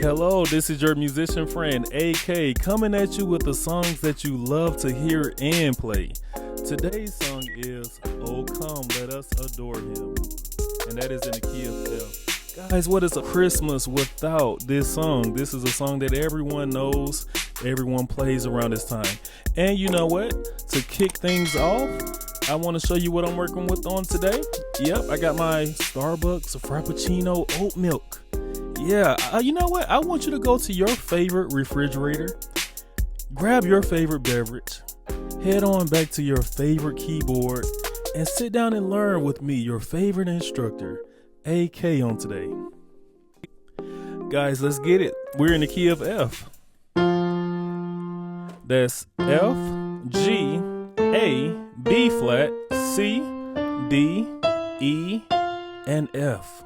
Hello, this is your musician friend AK coming at you with the songs that you love to hear and play. Today's song is "Oh Come Let Us Adore Him," and that is in the key of F. Guys, what is a Christmas without this song? This is a song that everyone knows, everyone plays around this time. And you know what? To kick things off, I want to show you what I'm working with on today. Yep, I got my Starbucks Frappuccino oat milk. Yeah, you know what? I want you to go to your favorite refrigerator, grab your favorite beverage, head on back to your favorite keyboard, and sit down and learn with me, your favorite instructor, AK, on today. Guys, let's get it. We're in the key of F. That's F, G, A, B flat, C, D, E, and F.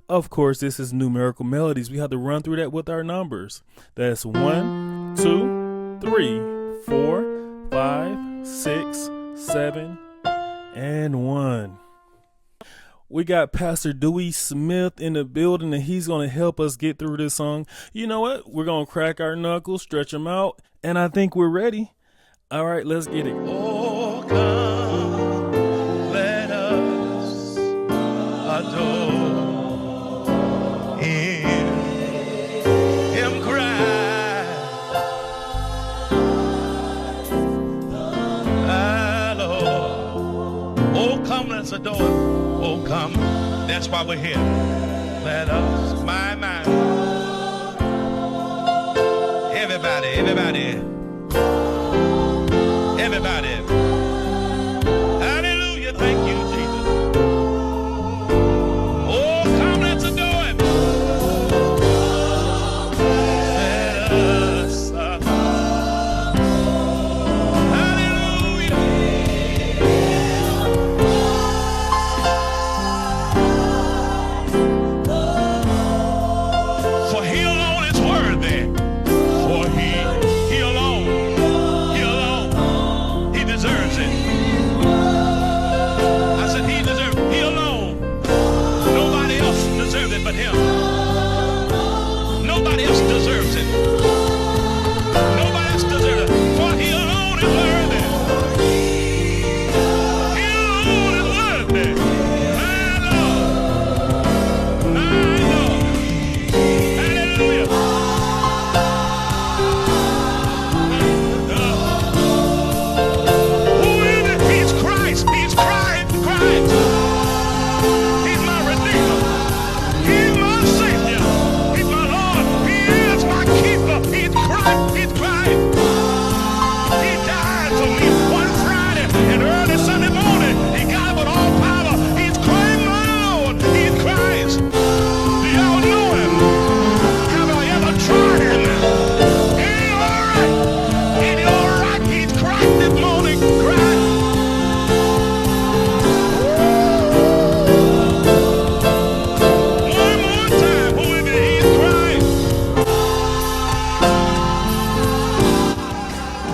Of course, this is numerical melodies. We have to run through that with our numbers. That's 1, 2, 3, 4, 5, 6, 7, and 1. We got Pastor Dewey Smith in the building, and he's going to help us get through this song. You know what? We're going to crack our knuckles, stretch them out, and I think we're ready. All right, let's get it. Oh, come, let us adore Him, cry. Ah, Lord. Oh, come, let's adore Him. Oh, come, that's why we're here. Let us, my. Everybody. Hallelujah, thank you, Jesus. Oh, come, let's adore Him. Let us, hallelujah. For He alone is worthy. For He alone, He deserves it. I said He deserves it. He alone. Nobody else deserves it but Him. Nobody else deserves it. Nobody else deserves it. For He alone is worthy. He alone is worthy. My Lord. Hallelujah.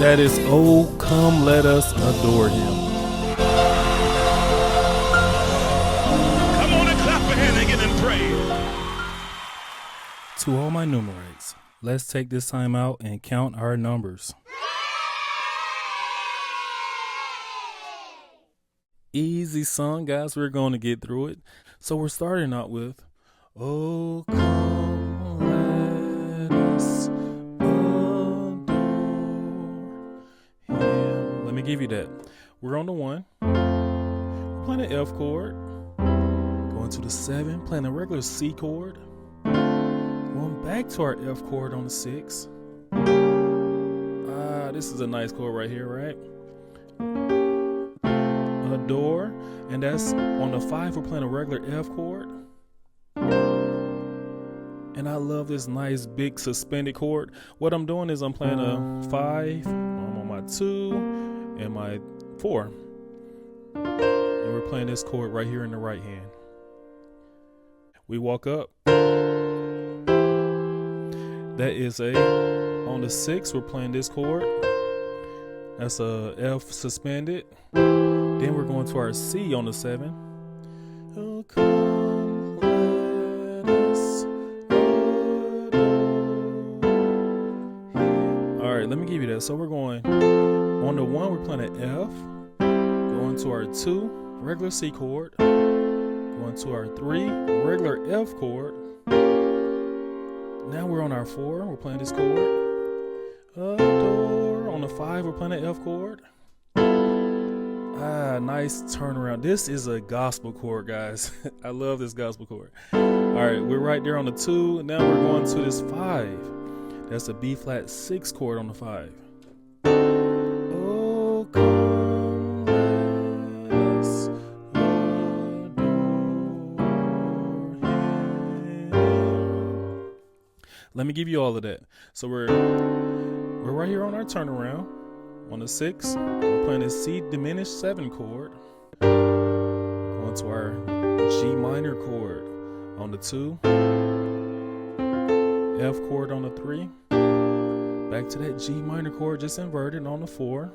That is "Oh Come Let Us Adore Him." Come on and clap your hands and get in praise. To all my numerates, let's take this time out and count our numbers. Easy song, guys. We're going to get through it. So we're starting out with "Oh Come Let Us Adore Him." Let me give you that. We're on the 1. We're playing the F chord. Going to the 7, playing a regular C chord. Going back to our F chord on the 6. This is a nice chord right here, right? Adore, and that's on the 5. We're playing a regular F chord, and I love this nice big suspended chord. What I'm doing is I'm playing a 5, I'm on my 2 and my 4, and we're playing this chord right here in the right hand. We walk up. That is on the 6. We're playing this chord. That's a F suspended. Then we're going to our C on the 7. Oh, come let us adore right, let me give you that. So we're going on the 1, we're playing an F, going to our 2, regular C chord, going to our 3, regular F chord. Now we're on our 4, we're playing this chord. Adore. On the 5, we're playing an F chord. Nice turnaround. This is a gospel chord, guys. I love this gospel chord. All right, we're right there on the 2. Now we're going to this 5. That's a B flat 6 chord on the 5. Oh, come let us adore him. Let me give you all of that. So we're right here on our turnaround. On the 6, we're playing a C diminished 7 chord. Going to our G minor chord on the 2. F chord on the 3. Back to that G minor chord, just inverted on the 4.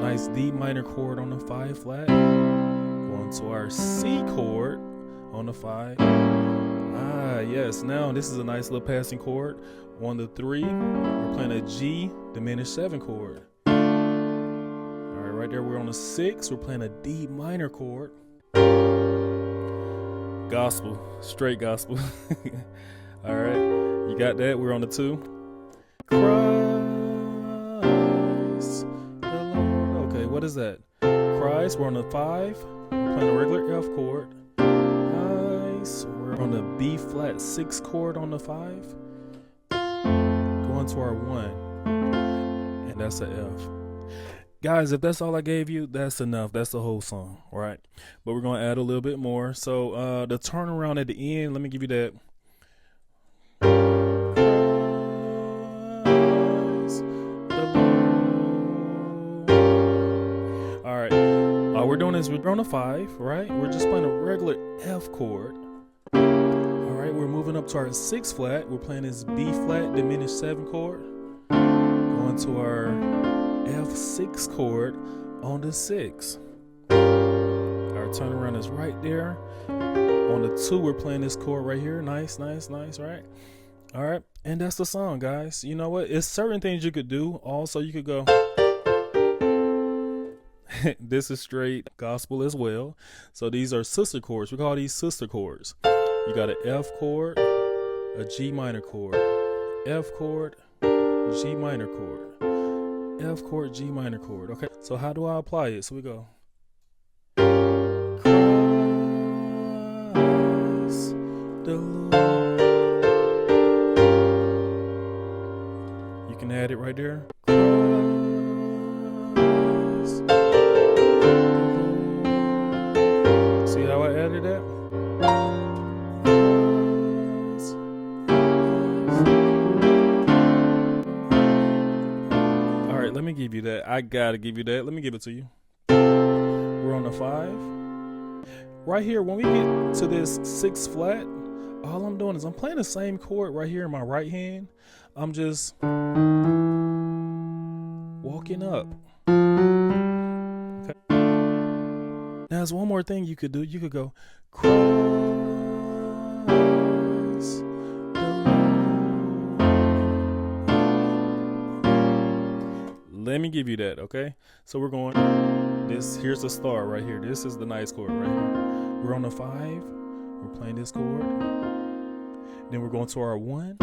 Nice D minor chord on the 5 flat. Going to our C chord on the 5. Yes, now this is a nice little passing chord. On the 3, we're playing a G diminished 7 chord. All right, right there we're on the 6, we're playing a D minor chord. Gospel, straight gospel. All right, you got that? We're on the 2. Christ the Lord. Okay, what is that? Christ, we're on the 5, we're playing a regular F chord. Nice, we're on the B flat 6 chord on the 5. Going to our 1, and that's an F. Guys, if that's all I gave you, that's enough. That's the whole song, all right? But we're going to add a little bit more. So the turnaround at the end, let me give you that. All right, all we're doing is we're on a 5, right? We're just playing a regular F chord. All right, we're moving up to our 6 flat. We're playing this B flat diminished 7 chord. Going to our F6 chord on the 6. Our turnaround is right there. On the 2, we're playing this chord right here. Nice, nice, nice, right? All right, and that's the song, guys. You know what? It's certain things you could do. Also, you could go. This is straight gospel as well. So these are sister chords. We call these sister chords. You got an F chord, a G minor chord, F chord, G minor chord, F chord, G minor chord. Okay, so how do I apply it? So we go. Christ the Lord. You can add it right there. Christ the Lord. See how I added that? Let me give you that. I gotta give you that. Let me give it to you. We're on the 5. Right here, when we get to this 6 flat, all I'm doing is I'm playing the same chord right here in my right hand. I'm just walking up. Okay. Now, there's one more thing you could do. You could go, Christ. Let me give you that, okay? So we're going, here's the star right here. This is the nice chord right here. We're on the 5. We're playing this chord. Then we're going to our 1.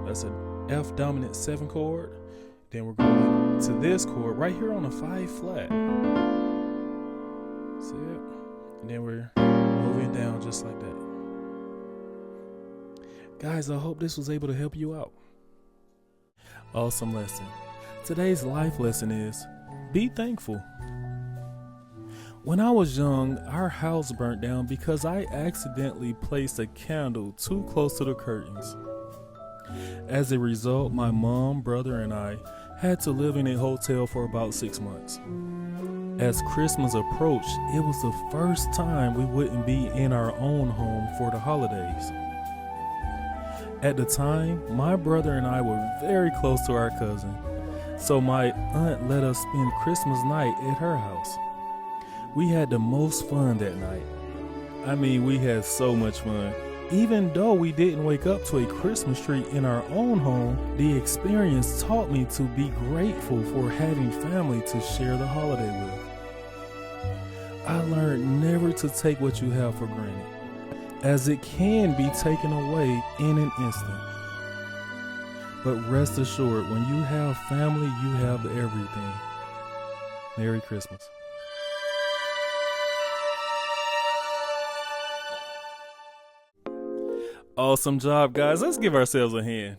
That's an F dominant 7 chord. Then we're going to this chord right here on the 5 flat. See it? And then we're moving down just like that. Guys, I hope this was able to help you out. Awesome lesson. Today's life lesson is, be thankful. When I was young, our house burnt down because I accidentally placed a candle too close to the curtains. As a result, my mom, brother, and I had to live in a hotel for about 6 months. As Christmas approached, it was the first time we wouldn't be in our own home for the holidays. At the time, my brother and I were very close to our cousin. So my aunt let us spend Christmas night at her house. We had the most fun that night. I mean, we had so much fun. Even though we didn't wake up to a Christmas tree in our own home, the experience taught me to be grateful for having family to share the holiday with. I learned never to take what you have for granted, as it can be taken away in an instant. But rest assured, when you have family, you have everything. Merry Christmas. Awesome job, guys. Let's give ourselves a hand.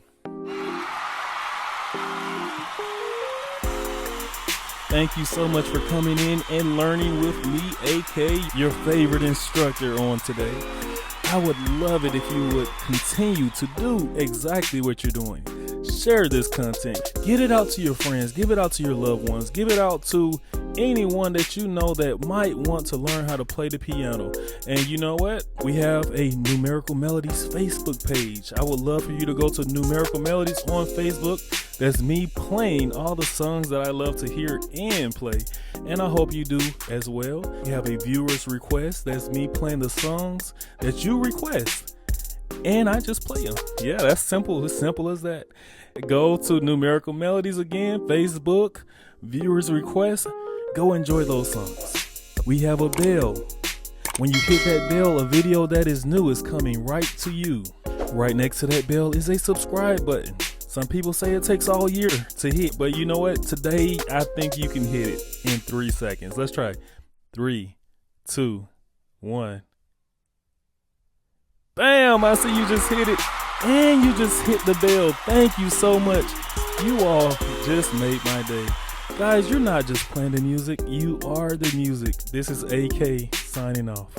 Thank you so much for coming in and learning with me, AK, your favorite instructor on today. I would love it if you would continue to do exactly what you're doing. Share this content. Get it out to your friends. Give it out to your loved ones. Give it out to anyone that you know that might want to learn how to play the piano. And you know what? We have a Numerical Melodies Facebook page. I would love for you to go to Numerical Melodies on Facebook. That's me playing all the songs that I love to hear and play. And I hope you do as well. We have a viewer's request. That's me playing the songs that you request. And I just play them. Yeah, that's simple. As simple as that. Go to Numerical Melodies again, Facebook, viewers request. Go enjoy those songs. We have a bell. When you hit that bell, a video that is new is coming right to you. Right next to that bell is a subscribe button. Some people say it takes all year to hit, but you know what? Today, I think you can hit it in 3 seconds. Let's try. 3, 2, 1. Bam! I see you just hit it. And you just hit the bell. Thank you so much. You all just made my day. Guys, you're not just playing the music. You are the music. This is AK signing off.